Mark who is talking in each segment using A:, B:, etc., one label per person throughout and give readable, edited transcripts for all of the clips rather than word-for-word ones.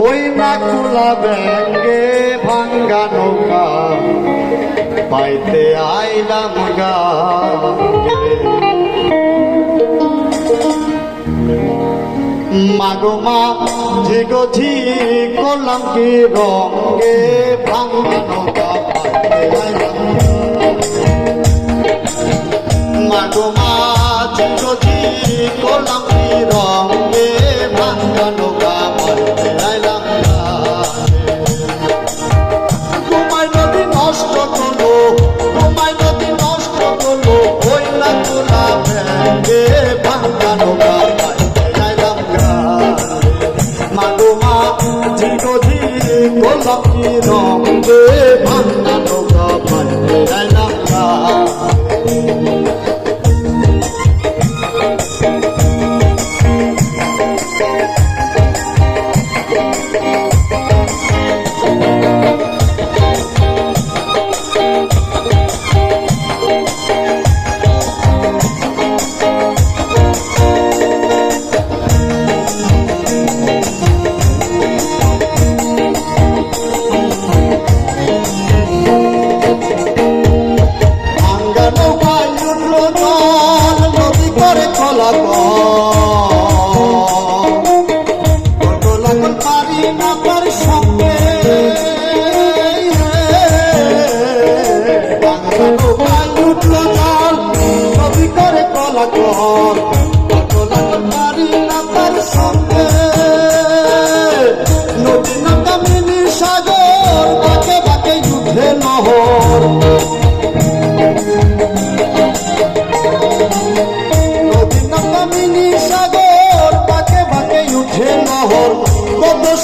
A: ওই না খোলা ব্যাঙ্গে ভাঙ্গা নৌকা পাইতে আইলাম গাঙ্গে। মাগো মা ঝিগো ঝি করলাম কি রঙে ভাঙ্গা নৌকা পাইতে আইলাম। মাগো মা ঝিগো ঝি করলাম কি রঙে ভাঙ্গা নৌকা পাইতে আইলাম। তোমায় নদী নষ্ট করলো, তোমায় নদী নষ্ট করলো, ওই না খোলা ব্যাঙ্গে ভাঙ্গা নৌকা পাইতে আইলাম। মাগো মা ঝিগো ঝি করলাম কি রঙে ভাঙ্গা নৌকা পাইতে আইলাম।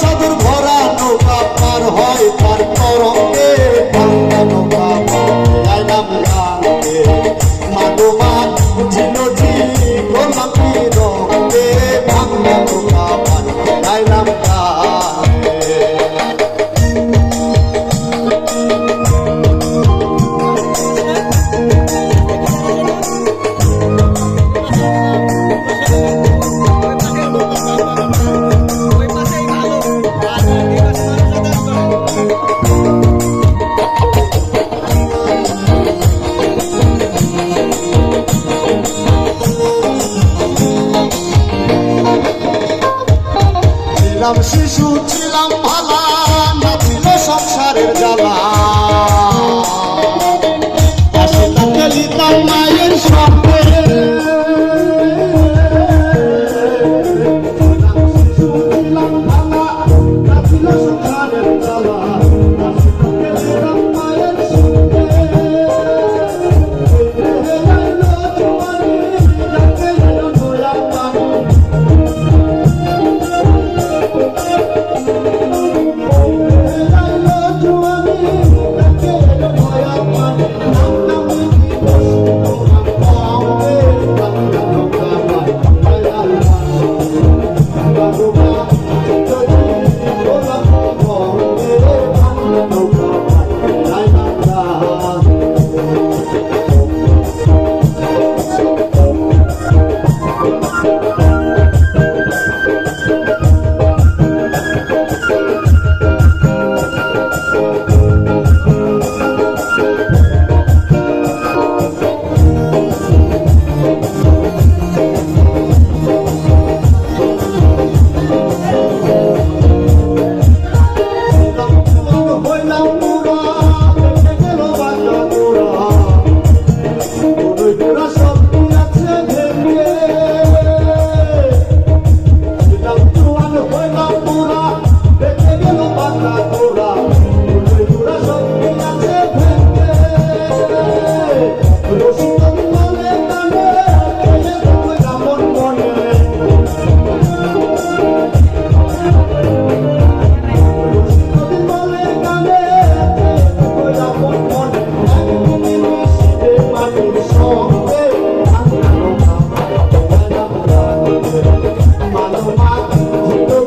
A: সাধুর ভরা নৌকা পার হয় তার তরঙ্গে ভাঙ্গা নৌকা আইলাম গাঙ্গে। মাগো মা ঝিলো ঝি করলাম কি রঙে ভাঙ্গা নৌকা পাইতে আইলাম গাঙ্গে। ছিলাম শিশু ছিলাম ভালা, না ছিল সংসারের জ্বালা।